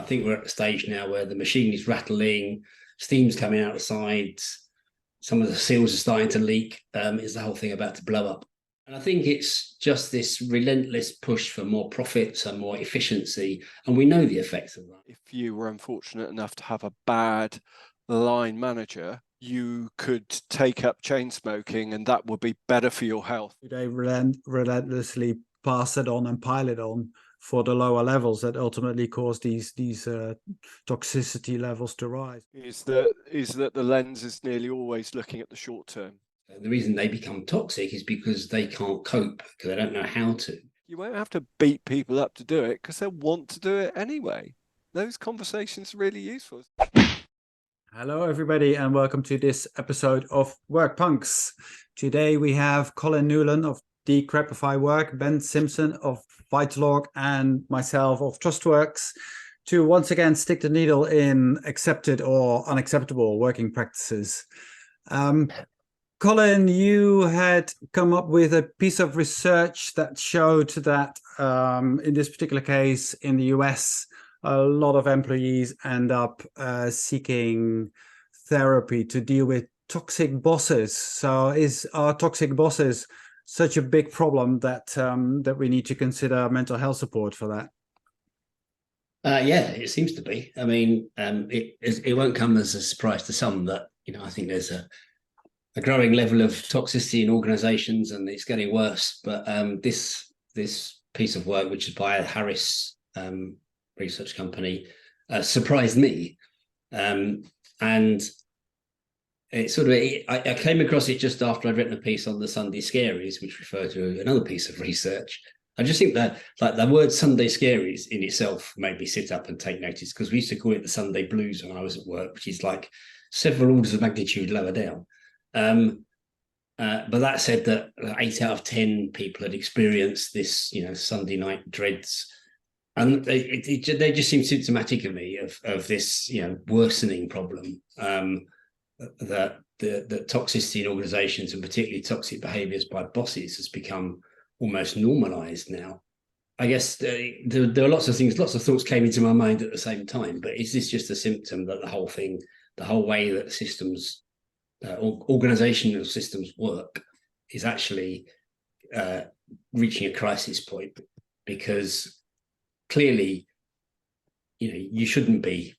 think we're at the stage now where the machine is rattling, steam's coming out the sides, some of the seals are starting to leak. Is the whole thing about to blow up? And I think it's just this relentless push for more profits and more efficiency. And we know the effects of that. If you were unfortunate enough to have a bad line manager, you could take up chain smoking and that would be better for your health. They relentlessly pass it on and pile it on for the lower levels that ultimately cause these toxicity levels to rise. Is that the lens is nearly always looking at the short term. The reason they become toxic is because they can't cope, because they don't know how to. You won't have to beat people up to do it because they'll want to do it anyway. Those conversations are really useful. Hello, everybody, and welcome to this episode of Work Punks. Today we have Colin Newlyn of Decrapify Work, Ben Simpson of VitalOrg, and myself of TrustWorks to once again stick the needle in accepted or unacceptable working practices. Colin, you had come up with a piece of research that showed that in this particular case in the US, a lot of employees end up seeking therapy to deal with toxic bosses. So are toxic bosses such a big problem that we need to consider mental health support for that? Yeah, it seems to be. I mean, it won't come as a surprise to some that, I think there's a growing level of toxicity in organizations and it's getting worse. But this piece of work, which is by a Harris research company, surprised me. And it sort of, I came across it just after I'd written a piece on the Sunday Scaries, which referred to another piece of research. I just think that like the word Sunday Scaries in itself made me sit up and take notice, because we used to call it the Sunday Blues when I was at work, which is like several orders of magnitude lower down. But that said, that 8 out of 10 people had experienced this, Sunday night dreads. And they just seem symptomatic of me of this, worsening problem, that the toxicity in organizations, and particularly toxic behaviors by bosses, has become almost normalized now. I guess there are lots of thoughts came into my mind at the same time, but is this just a symptom that the whole way that systems, organizational systems work is actually reaching a crisis point? Because clearly, you shouldn't be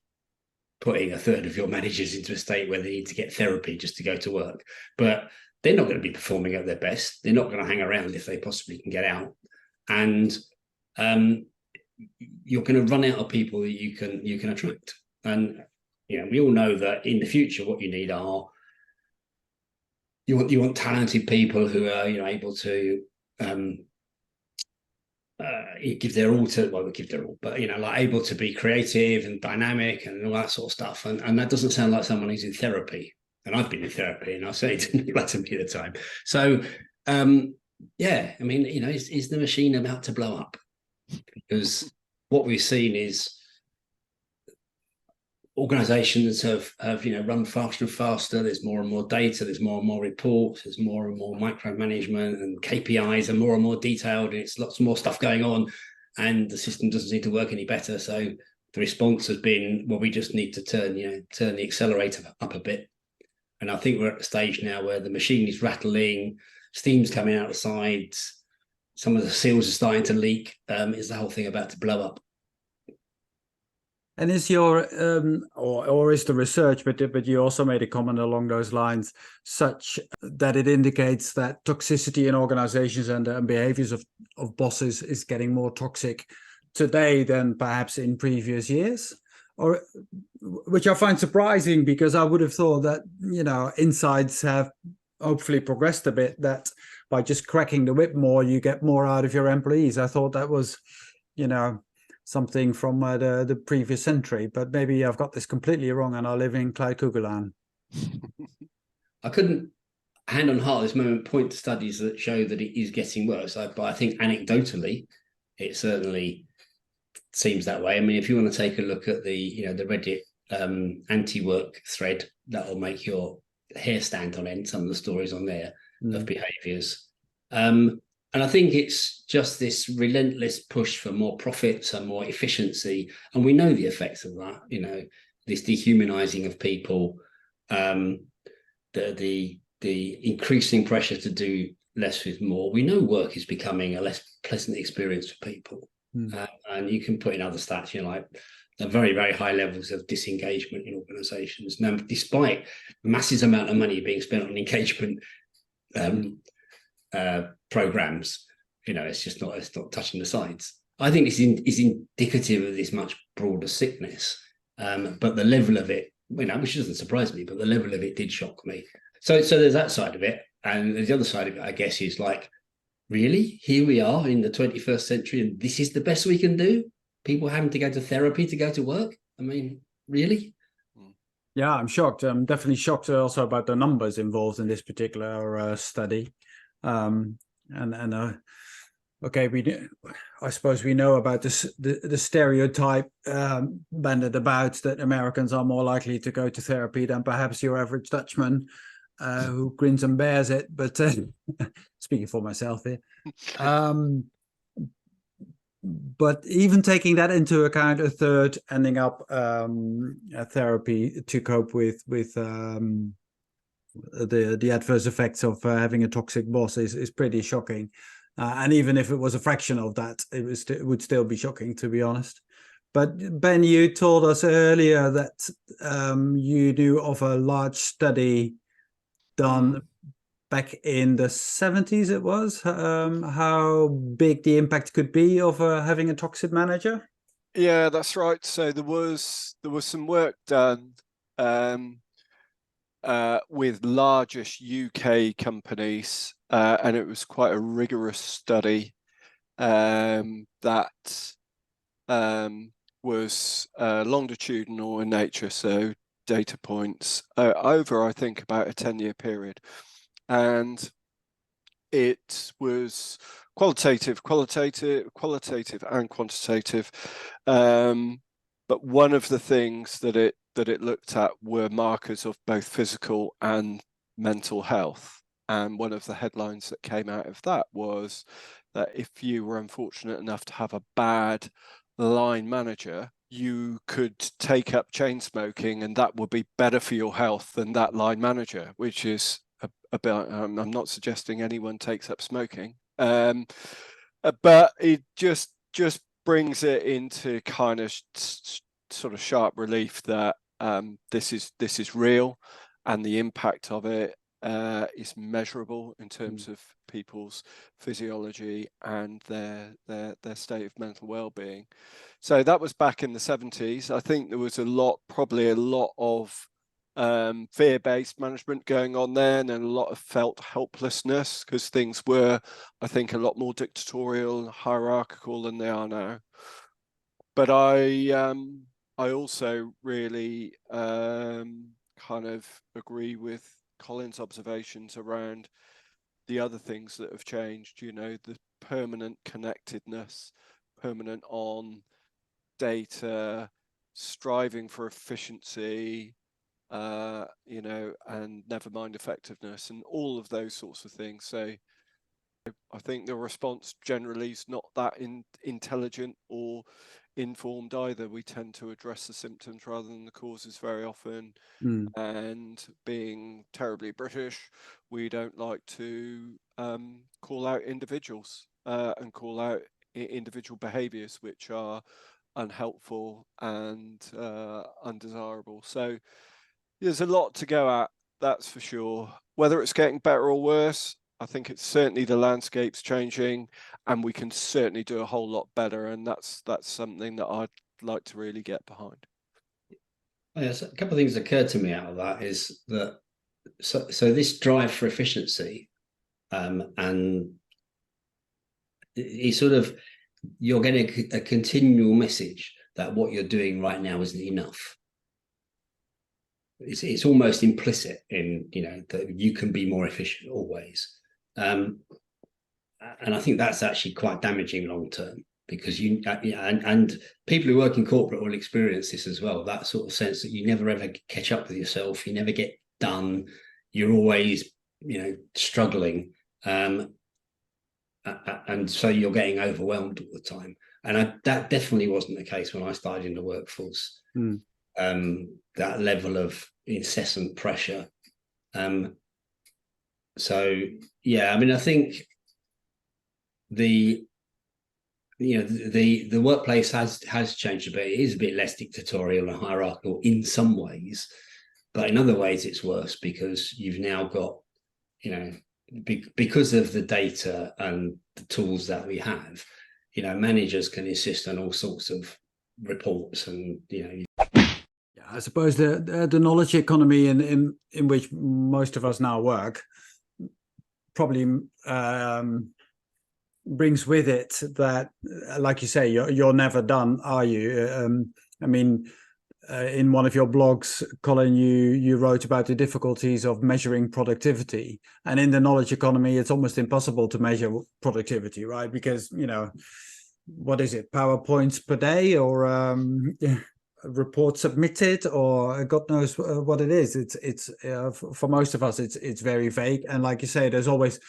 putting a third of your managers into a state where they need to get therapy just to go to work. But they're not going to be performing at their best. They're not going to hang around if they possibly can get out. And you're going to run out of people that you can attract. And we all know that in the future, what you need are you want talented people who are able to give their all but like able to be creative and dynamic and all that sort of stuff. And that doesn't sound like someone who's in therapy. And I've been in therapy, and I certainly didn't look like to me at the time. So yeah, I mean, is the machine about to blow up? Because what we've seen is organizations have run faster and faster. There's more and more data, there's more and more reports, there's more and more micromanagement, and KPIs are more and more detailed, and it's lots more stuff going on, and the system doesn't seem to work any better. So the response has been, well, we just need to turn the accelerator up a bit. And I think we're at the stage now where the machine is rattling, steam's coming out the sides, some of the seals are starting to leak. Is the whole thing about to blow up? And is your or is the research, but you also made a comment along those lines, such that it indicates that toxicity in organizations and behaviors of bosses is getting more toxic today than perhaps in previous years? Or which I find surprising, because I would have thought that insights have hopefully progressed a bit, that by just cracking the whip more, you get more out of your employees. I thought that was something from the previous century, but maybe I've got this completely wrong and I live in Kleikugelaan. I couldn't, hand on heart, this moment, point to studies that show that it is getting worse. But I think anecdotally, it certainly seems that way. I mean, if you want to take a look at the Reddit anti-work thread, that will make your hair stand on end. Some of the stories on there of behaviours. And I think it's just this relentless push for more profits and more efficiency. And we know the effects of that, this dehumanizing of people, the increasing pressure to do less with more. We know work is becoming a less pleasant experience for people. And you can put in other stats, like the very, very high levels of disengagement in organizations. Now, despite massive amount of money being spent on engagement programs, it's not touching the sides. I think this is indicative of this much broader sickness. But the level of it, which doesn't surprise me, but the level of it did shock me. So there's that side of it. And the other side of it, I guess, is like, really? Here we are in the 21st century, and this is the best we can do? People having to go to therapy to go to work? I mean, really? Yeah, I'm shocked. I'm definitely shocked also about the numbers involved in this particular study. Okay, I suppose we know about the stereotype banded about that Americans are more likely to go to therapy than perhaps your average Dutchman who grins and bears it. But speaking for myself here. But even taking that into account, a third ending up therapy to cope with the adverse effects of having a toxic boss is pretty shocking. And even if it was a fraction of that, it would still be shocking, to be honest. But Ben, you told us earlier that you knew of a large study done back in the 70s, it was, how big the impact could be of having a toxic manager. Yeah, that's right. So there was some work done with largest UK companies, and it was quite a rigorous study that was longitudinal in nature, so data points over, I think, about a 10-year period. And it was qualitative and quantitative. But one of the things that it looked at were markers of both physical and mental health. And one of the headlines that came out of that was that if you were unfortunate enough to have a bad line manager, you could take up chain smoking and that would be better for your health than that line manager, which is about, I'm not suggesting anyone takes up smoking, but it just brings it into kind of sort of sharp relief that this is real, and the impact of it is measurable in terms of people's physiology and their state of mental well-being. So that was back in the 70s. I think there was probably a lot of fear-based management going on then, and a lot of felt helplessness because things were, I think, a lot more dictatorial and hierarchical than they are now. But I also really kind of agree with Colin's observations around the other things that have changed, the permanent connectedness, permanent on data, striving for efficiency, and never mind effectiveness, and all of those sorts of things. So I think the response generally is not that intelligent or informed either. We tend to address the symptoms rather than the causes very often. And being terribly British, we don't like to call out individuals and call out individual behaviours which are unhelpful and undesirable. So there's a lot to go at, that's for sure. Whether it's getting better or worse, I think it's certainly the landscape's changing, and we can certainly do a whole lot better. And that's something that I'd like to really get behind. Yes, a couple of things occurred to me out of that is that so this drive for efficiency, and it's sort of, you're getting a continual message that what you're doing right now isn't enough. It's almost implicit in that you can be more efficient always, and I think that's actually quite damaging long term, because and people who work in corporate will experience this as well, that sort of sense that you never ever catch up with yourself, you never get done, you're always struggling, and and so you're getting overwhelmed all the time. And that definitely wasn't the case when I started in the workforce. That level of incessant pressure. So yeah, I mean, I think the workplace has changed a bit. It is a bit less dictatorial and hierarchical in some ways, but in other ways it's worse, because you've now got, because of the data and the tools that we have, managers can insist on all sorts of reports, and I suppose the knowledge economy in which most of us now work probably brings with it that, like you say, you're never done, are you? I mean, in one of your blogs, Colin, you wrote about the difficulties of measuring productivity, and in the knowledge economy, it's almost impossible to measure productivity, right? Because what is it, PowerPoints per day, or report submitted, or God knows what it is. It's for most of us, it's very vague, and like you say, there's always,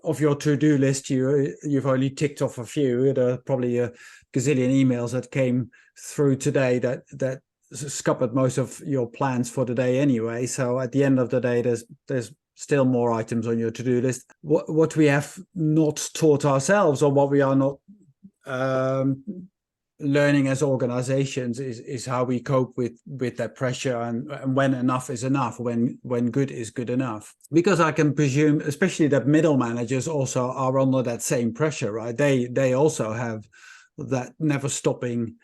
of your to-do list, you've only ticked off a few. There are probably a gazillion emails that came through today that scuppered most of your plans for the day anyway. So at the end of the day, there's still more items on your to-do list. What we have not taught ourselves, or what we are not learning as organizations, is how we cope with that pressure, and when enough is enough, when good is good enough. Because I can presume, especially that middle managers also are under that same pressure, right? They also have that never stopping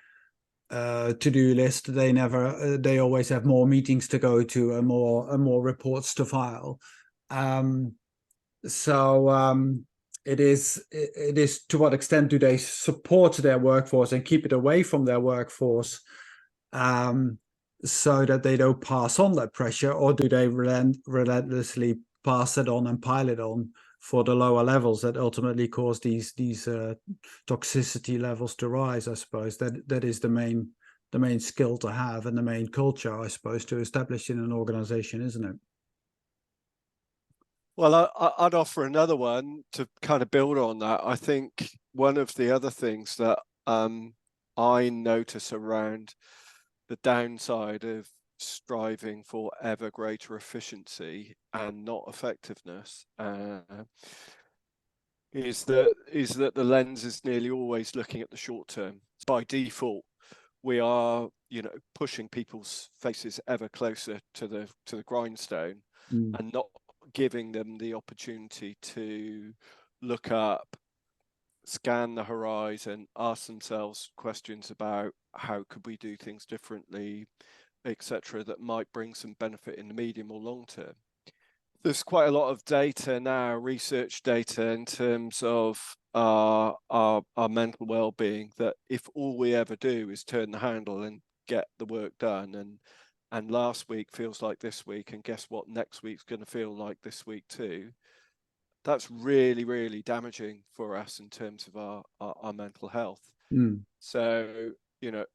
to-do list. They always have more meetings to go to, and more reports to file. It is to what extent do they support their workforce and keep it away from their workforce, so that they don't pass on that pressure, or do they relentlessly pass it on and pile it on for the lower levels that ultimately cause these toxicity levels to rise? I suppose that is the main skill to have, and the main culture, I suppose, to establish in an organization, isn't it? Well, I'd offer another one to kind of build on that. I think one of the other things that I notice around the downside of striving for ever greater efficiency and not effectiveness is that the lens is nearly always looking at the short term. By default, we are, pushing people's faces ever closer to the grindstone, and not giving them the opportunity to look up, scan the horizon, ask themselves questions about how could we do things differently, etc., that might bring some benefit in the medium or long term. There's quite a lot of data now, research data, in terms of our mental well-being, that if all we ever do is turn the handle and get the work done, and last week feels like this week, and guess what, next week's going to feel like this week too, that's really, really damaging for us in terms of our mental health. So,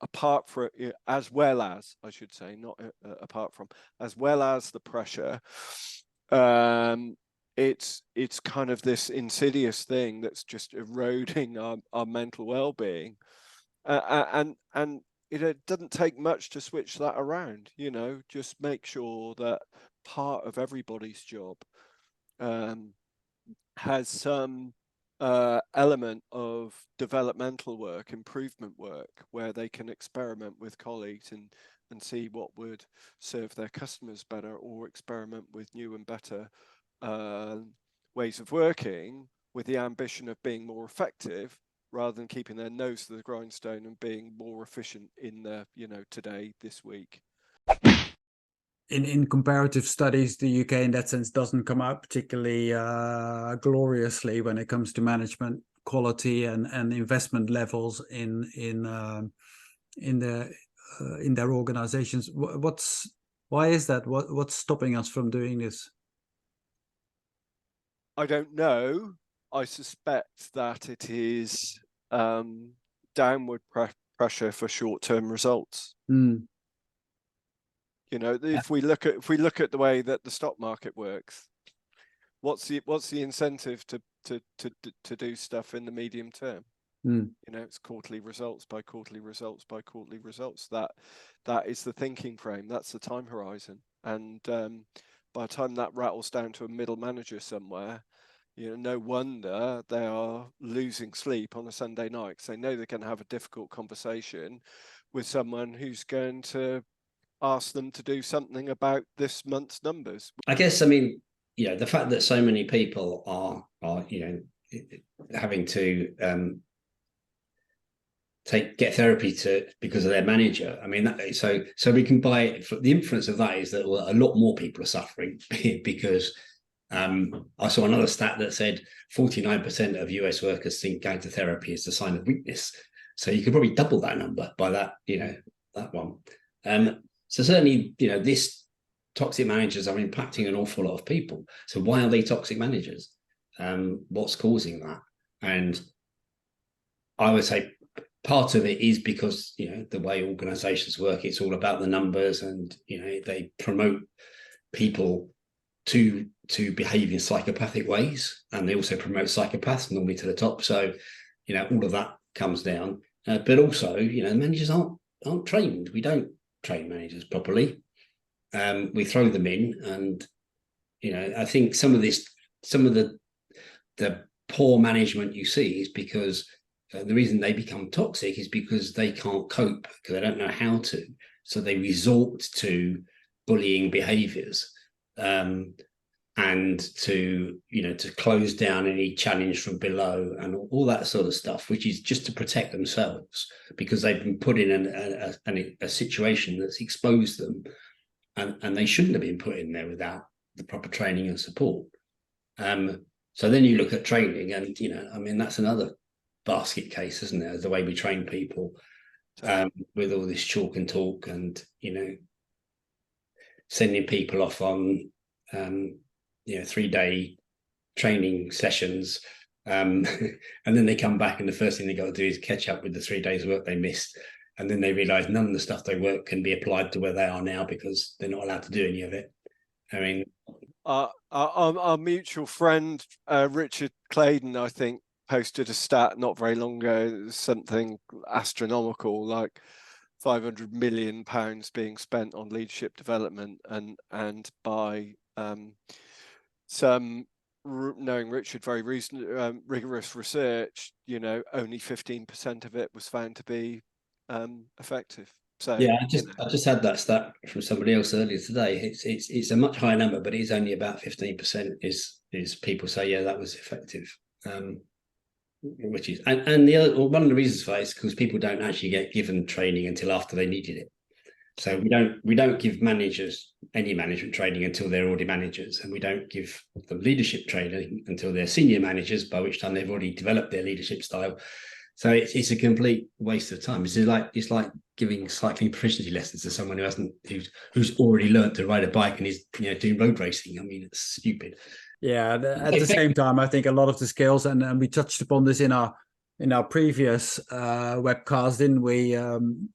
apart from, as well as, I should say, not apart from, as well as the pressure, it's kind of this insidious thing that's just eroding our mental well-being, and it doesn't take much to switch that around. Just make sure that part of everybody's job has some element of developmental work, improvement work, where they can experiment with colleagues and see what would serve their customers better, or experiment with new and better ways of working, with the ambition of being more effective, rather than keeping their nose to the grindstone and being more efficient in the, today, this week. In comparative studies, the UK in that sense doesn't come out particularly gloriously when it comes to management quality and investment levels in their organizations. Why is that? What's stopping us from doing this? I don't know. I suspect that it is downward pressure for short-term results. If we look at the way that the stock market works, what's the incentive to do stuff in the medium term? It's quarterly results by quarterly results by quarterly results. That is the thinking frame. That's the time horizon. And by the time that rattles down to a middle manager somewhere, no wonder they are losing sleep on a Sunday night, because they know they're going to have a difficult conversation with someone who's going to ask them to do something about this month's numbers. I guess, I mean, the fact that so many people are having to get therapy because of their manager. I mean, so we can buy the inference of that is that a lot more people are suffering because I saw another stat that said 49% of US workers think going to therapy is a sign of weakness. So you could probably double that number by that, that one. So certainly, this toxic managers are impacting an awful lot of people. So why are they toxic managers? What's causing that? And I would say part of it is because, the way organizations work, it's all about the numbers, and, they promote people to behave in psychopathic ways, and they also promote psychopaths normally to the top. So, all of that comes down. But also, managers aren't trained. We don't train managers properly. We throw them in, and I think some of the poor management you see is because the reason they become toxic is because they can't cope, because they don't know how to. So they resort to bullying behaviors, and to close down any challenge from below and all that sort of stuff, which is just to protect themselves, because they've been put in a situation that's exposed them, and they shouldn't have been put in there without the proper training and support. So then you look at training, and that's another basket case, isn't it? The way we train people, with all this chalk and talk, and sending people off on 3-day training sessions, and then they come back, and the first thing they got to do is catch up with the 3 days work they missed, and then they realize none of the stuff they work can be applied to where they are now, because they're not allowed to do any of it. I mean, our mutual friend Richard Claydon, I think, posted a stat not very long ago, something astronomical, like £500 million being spent on leadership development, and by some, knowing Richard, very rigorous research, only 15% of it was found to be effective. So yeah, I just had that stat from somebody else earlier today. It's a much higher number, but it's only about 15% is people say, yeah, that was effective. Which is, and the other, one of the reasons for that is because people don't actually get given training until after they needed it. So we don't give managers any management training until they're already managers, and we don't give them leadership training until they're senior managers, by which time they've already developed their leadership style. So it's a complete waste of time. It's like giving cycling proficiency lessons to someone who's already learned to ride a bike and is doing road racing. I mean, it's stupid. Yeah, at the same time, I think a lot of the skills, and we touched upon this in our previous webcast, didn't we? On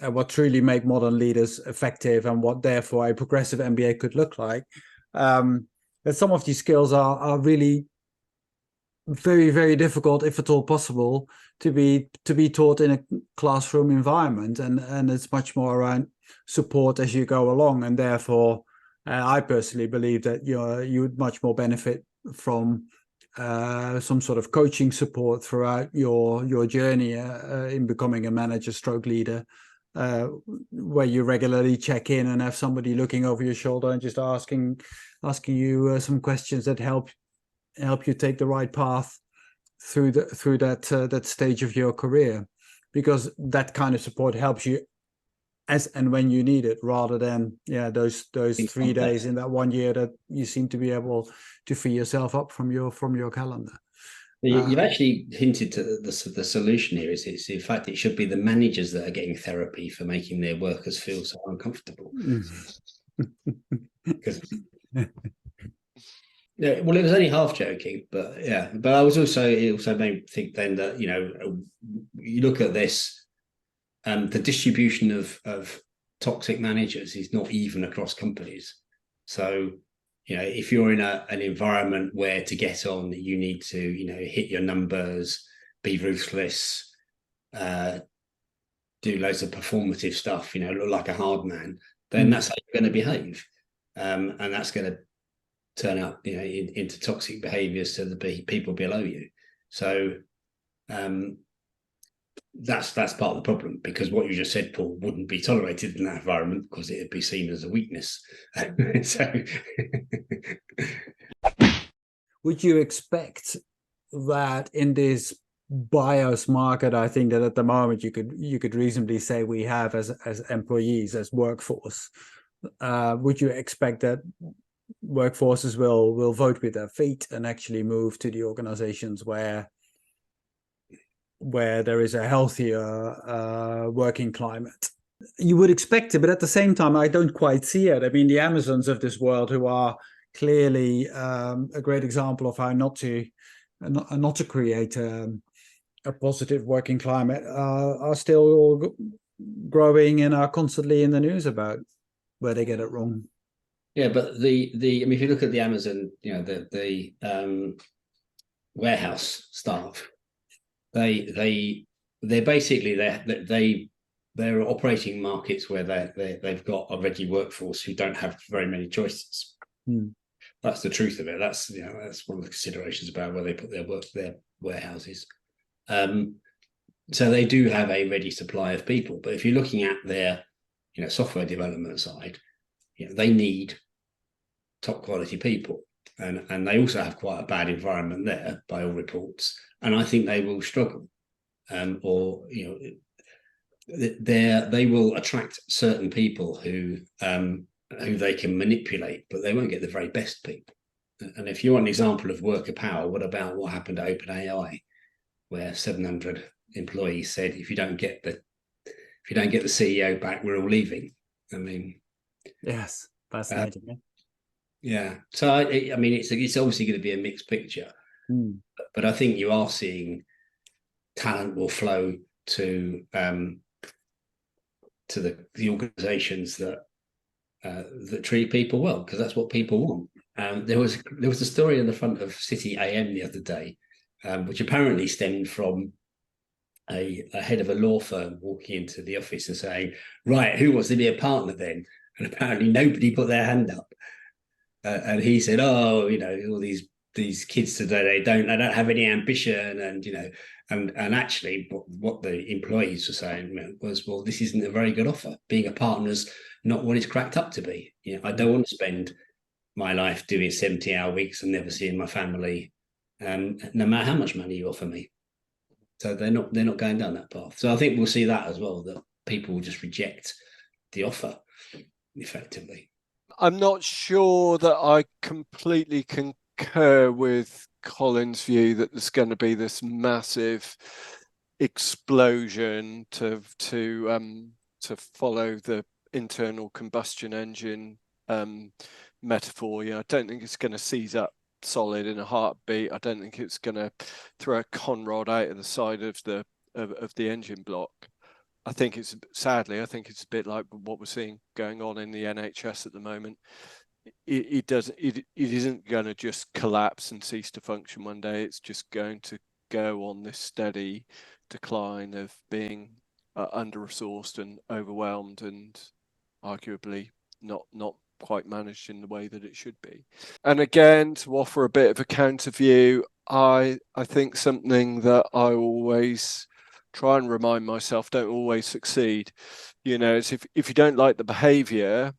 what truly make modern leaders effective, and what therefore a progressive MBA could look like. That some of these skills are really very, very difficult, if at all possible, to be taught in a classroom environment, and it's much more around support as you go along, and therefore I personally believe that you would much more benefit from some sort of coaching support throughout your journey in becoming a manager stroke leader, where you regularly check in and have somebody looking over your shoulder and just asking you some questions that help you take the right path through that stage of your career, because that kind of support helps you as and when you need it, rather than those 3 days in that 1 year that you seem to be able to free yourself up from your calendar. You've actually hinted to the solution here. It's in fact, it should be the managers that are getting therapy for making their workers feel so uncomfortable. Because yeah, well, it was only half joking, but yeah. But I was also, it also made me think then that you look at this. The distribution of toxic managers is not even across companies. So, if you're in an environment where to get on, you need to, hit your numbers, be ruthless, do loads of performative stuff, look like a hard man, then that's how you're going to behave. And that's going to turn up, into toxic behaviors to the people below you. So that's part of the problem, because what you just said, Paul, wouldn't be tolerated in that environment because it'd be seen as a weakness. So would you expect that in this buyer's market, I think that at the moment you could reasonably say we have as employees, as workforce, would you expect that workforces will vote with their feet and actually move to the organizations where there is a healthier working climate? You would expect it, but at the same time, I don't quite see it. I mean, the Amazons of this world, who are clearly a great example of how not to create a positive working climate, are still growing and are constantly in the news about where they get it wrong. Yeah, but I mean, if you look at the Amazon, the warehouse staff, they're basically they're operating markets where they've got a ready workforce who don't have very many choices. That's the truth of it. That's one of the considerations about where they put their warehouses. So they do have a ready supply of people, but if you're looking at their software development side, they need top quality people, and they also have quite a bad environment there by all reports, and I think they will struggle, or they will attract certain people who they can manipulate, but they won't get the very best people. And if you want an example of worker power, what about what happened at OpenAI, where 700 employees said, if you don't get the CEO back, we're all leaving? I mean, yes, fascinating. Yeah. So I mean, it's obviously going to be a mixed picture, but I think you are seeing talent will flow to the organisations that treat people well, because that's what people want. There was a story on the front of City AM the other day, which apparently stemmed from a head of a law firm walking into the office and saying, "Right, who wants to be a partner then?" And apparently nobody put their hand up. And he said, "Oh, all these kids today, they don't have any ambition," and actually, what the employees were saying was, "Well, this isn't a very good offer. Being a partner's not what it's cracked up to be. I don't want to spend my life doing 70-hour weeks and never seeing my family, no matter how much money you offer me." So they're not going down that path. So I think we'll see that as well, that people will just reject the offer effectively. I'm not sure that I completely concur with Colin's view that there's going to be this massive explosion to follow the internal combustion engine metaphor. I don't think it's going to seize up solid in a heartbeat. I don't think it's going to throw a conrod out of the side of the engine block. I think it's a bit like what we're seeing going on in the NHS at the moment. It isn't going to just collapse and cease to function one day. It's just going to go on this steady decline of being under-resourced and overwhelmed, and arguably not quite managed in the way that it should be. And again, to offer a bit of a counter view, I think something that I always try and remind myself, don't always succeed, is if you don't like the behavior,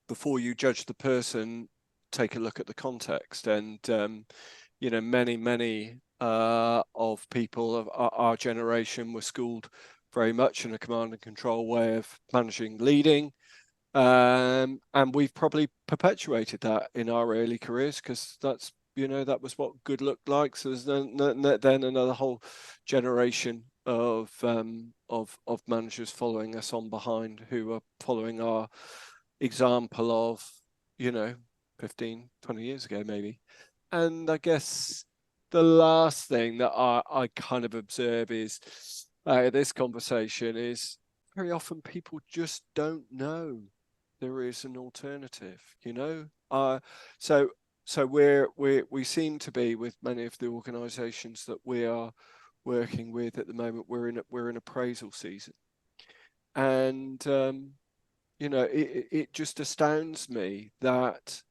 before you judge the person, take a look at the context. And many of people of our generation were schooled very much in a command and control way of managing, leading, and we've probably perpetuated that in our early careers, because that's that was what good looked like. So there's then another whole generation of managers following us on behind, who are following our example of 15, 20 years ago maybe. And I guess the last thing that I kind of observe is this conversation is very often people just don't know. there is an alternative, you know. So we seem to be, with many of the organisations that we are working with at the moment, we're in appraisal season, and you know, it just astounds me that,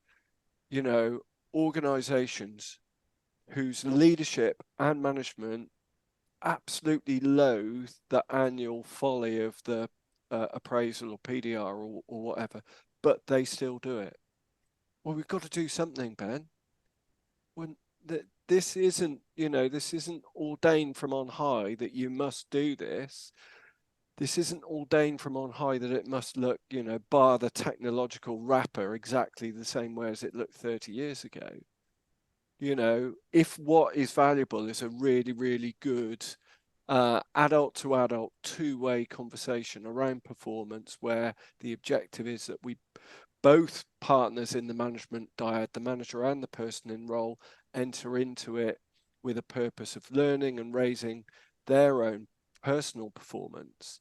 you know, organisations whose leadership and management absolutely loathe the annual folly of the appraisal or PDR or whatever, but they still do it. Well, we've got to do something, Ben. When this isn't, you know, this isn't ordained from on high that you must do this. This isn't ordained from on high that it must look, you know, bar the technological wrapper, exactly the same way as it looked 30 years ago. You know, if what is valuable is a really, really good adult to adult two-way conversation around performance, where the objective is that we both partners in the management dyad, the manager and the person in role, enter into it with a purpose of learning and raising their own personal performance.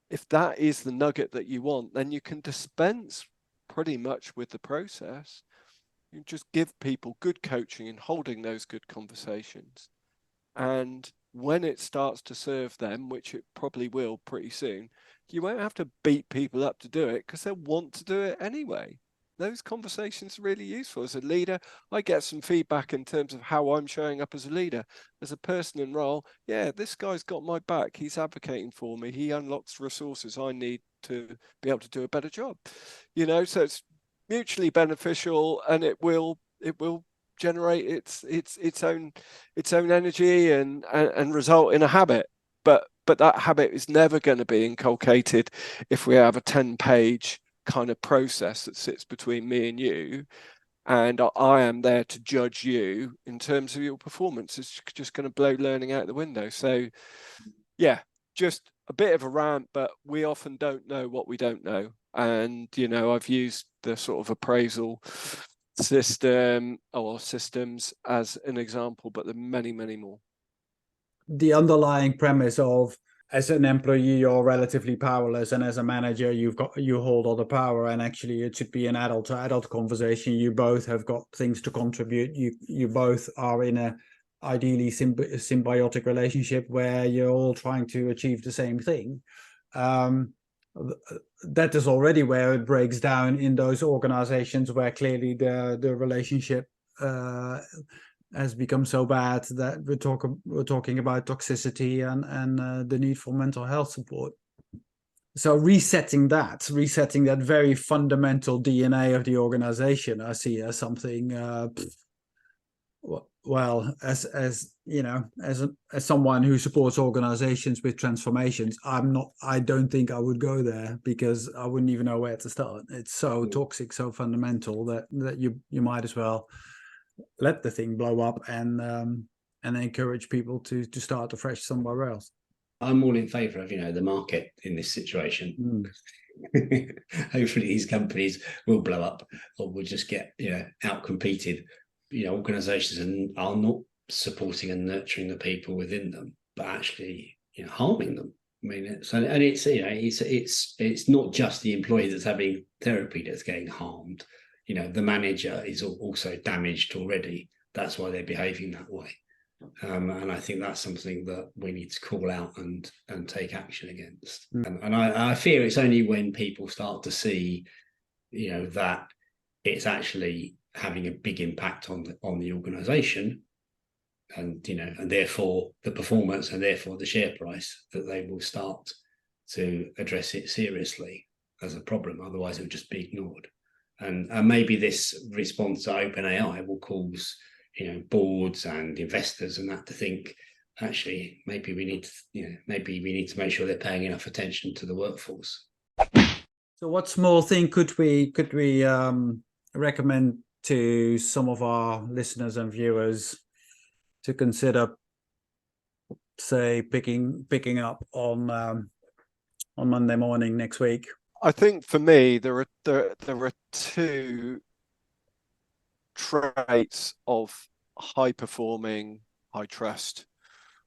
If that is the nugget that you want, then you can dispense pretty much with the process. You just give people good coaching and holding those good conversations. And when it starts to serve them, which it probably will pretty soon, you won't have to beat people up to do it, because they'll want to do it anyway. Those conversations are really useful. As a leader, I get some feedback in terms of how I'm showing up as a leader. As a person in role, yeah, this guy's got my back. He's advocating for me. He unlocks resources I need to be able to do a better job. You know, so it's mutually beneficial, and it will generate its own energy and result in a habit. But that habit is never going to be inculcated if we have a 10-page kind of process that sits between me and you, and I am there to judge you in terms of your performance. It's just going to blow learning out the window. So yeah, just a bit of a rant, but we often don't know what we don't know. And, you know, I've used the sort of appraisal system or systems as an example, but there are many, many more. The underlying premise of, as an employee, you're relatively powerless, and as a manager, you hold all the power, and actually it should be an adult to adult conversation. You both have got things to contribute. You both are in a ideally symbiotic relationship where you're all trying to achieve the same thing. That is already where it breaks down in those organizations where clearly the relationship has become so bad that we're talking about toxicity and the need for mental health support. So resetting that very fundamental DNA of the organization, I see as something well, as you know, as someone who supports organizations with transformations, I don't think I would go there, because I wouldn't even know where to start. It's so toxic, so fundamental that you might as well let the thing blow up and encourage people to start afresh somewhere else. I'm all in favour of, you know, the market in this situation. Hopefully these companies will blow up, or will just get, you know, out-competed. You know, organizations are not supporting and nurturing the people within them, but actually, you know, harming them. I mean, it's you know, it's not just the employee that's having therapy that's getting harmed. You know, the manager is also damaged already. That's why they're behaving that way. And I think that's something that we need to call out and take action against. And I fear it's only when people start to see, you know, that it's actually having a big impact on the organization, and, you know, and therefore the performance and therefore the share price, that they will start to address it seriously as a problem. Otherwise it would just be ignored. And maybe this response to OpenAI will cause, you know, boards and investors and that to think, actually, maybe we need to make sure they're paying enough attention to the workforce. So what small thing could we recommend to some of our listeners and viewers to consider, say, picking up on Monday morning next week? I think for me, there are two traits of high performing, high trust,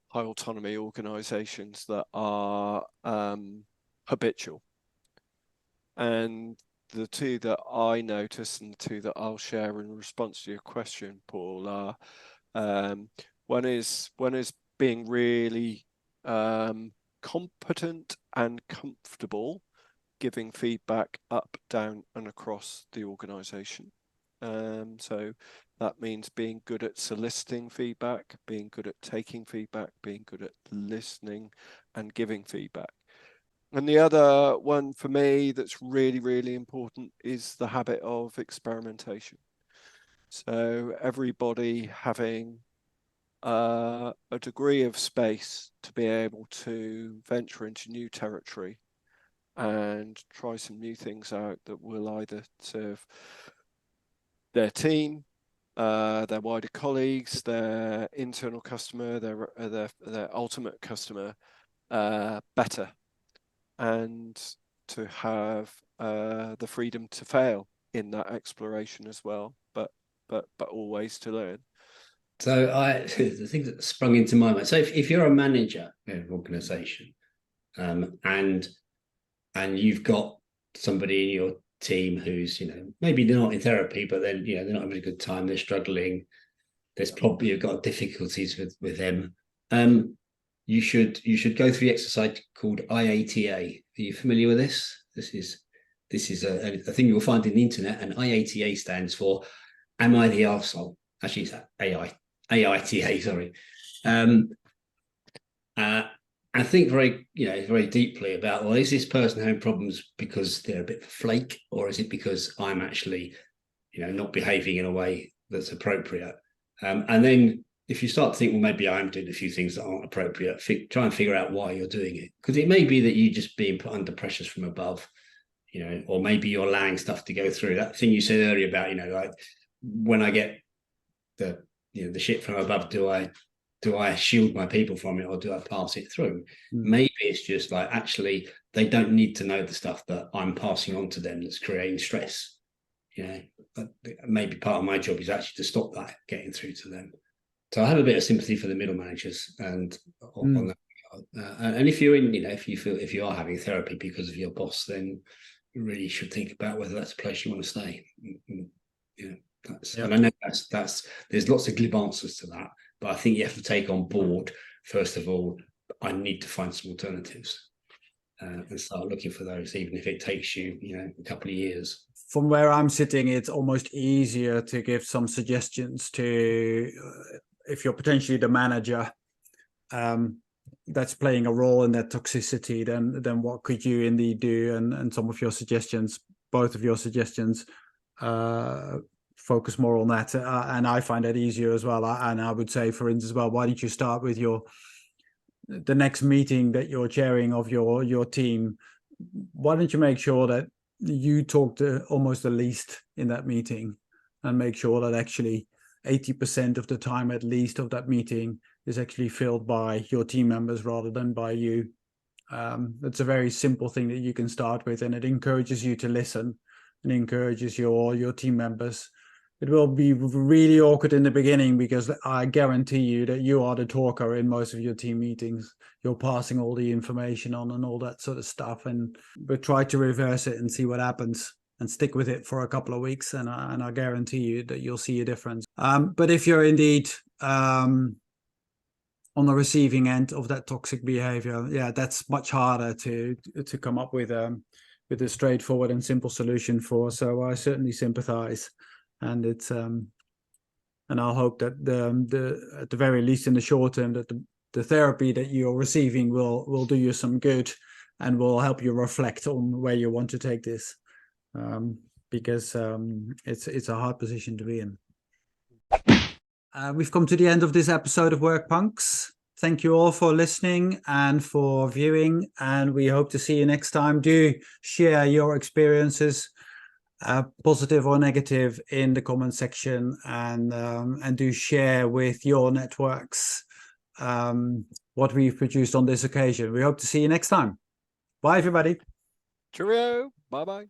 high autonomy organizations that are habitual. And the two that I notice and the two that I'll share in response to your question, Paul, are one is being really competent and comfortable giving feedback up, down, and across the organization. So that means being good at soliciting feedback, being good at taking feedback, being good at listening and giving feedback. And the other one for me that's really, really important is the habit of experimentation. So everybody having a degree of space to be able to venture into new territory and try some new things out that will either serve their team, their wider colleagues, their internal customer, their ultimate customer better, and to have the freedom to fail in that exploration as well, but always to learn. So the thing that sprung into my mind. So if you're a manager in an organization, and you've got somebody in your team who's, maybe they're not in therapy, but then, they're not having a good time, they're struggling, there's probably you've got difficulties with them. You should go through the exercise called IATA. Are you familiar with this? This is a thing you'll find in the internet, and IATA stands for Am I the Arsehole? Actually, it's AITA, sorry. I think very deeply about, well, is this person having problems because they're a bit flake, or is it because I'm actually, not behaving in a way that's appropriate? And then if you start to think, well, maybe I'm doing a few things that aren't appropriate, try and figure out why you're doing it. Because it may be that you're just being put under pressures from above, or maybe you're allowing stuff to go through. That thing you said earlier about, like when I get the shit from above, do I shield my people from it, or do I pass it through? Maybe it's just like, actually, they don't need to know the stuff that I'm passing on to them that's creating stress. But maybe part of my job is actually to stop that getting through to them. So I have a bit of sympathy for the middle managers and on that. And if you're in, if you are having therapy because of your boss, then you really should think about whether that's a place you want to stay. And I know that's there's lots of glib answers to that, but I think you have to take on board, first of all, I need to find some alternatives and start looking for those, even if it takes you, a couple of years. From where I'm sitting, it's almost easier to give some suggestions to, if you're potentially the manager that's playing a role in that toxicity, then what could you indeed do? And some of your suggestions, both of your suggestions, focus more on that, and I find that easier as well. And I would say, for instance, well, why don't you start with the next meeting that you're chairing of your team? Why don't you make sure that you talk to almost the least in that meeting, and make sure that actually 80% of the time at least of that meeting is actually filled by your team members rather than by you. It's a very simple thing that you can start with, and it encourages you to listen and encourages your team members. It will be really awkward in the beginning, because I guarantee you that you are the talker in most of your team meetings. You're passing all the information on and all that sort of stuff, but try to reverse it and see what happens, and stick with it for a couple of weeks, and I guarantee you that you'll see a difference. But if you're indeed on the receiving end of that toxic behavior, that's much harder to come up with a straightforward and simple solution for. So I certainly sympathize. And it's and I'll hope that at the very least in the short term, that the therapy that you're receiving will do you some good, and will help you reflect on where you want to take this, because it's a hard position to be in. We've come to the end of this episode of Work Punks. Thank you all for listening and for viewing, and we hope to see you next time. Do share your experiences, positive or negative, in the comment section, and do share with your networks what we've produced on this occasion. We hope to see you next time. Bye, everybody. Cheerio. Bye-bye.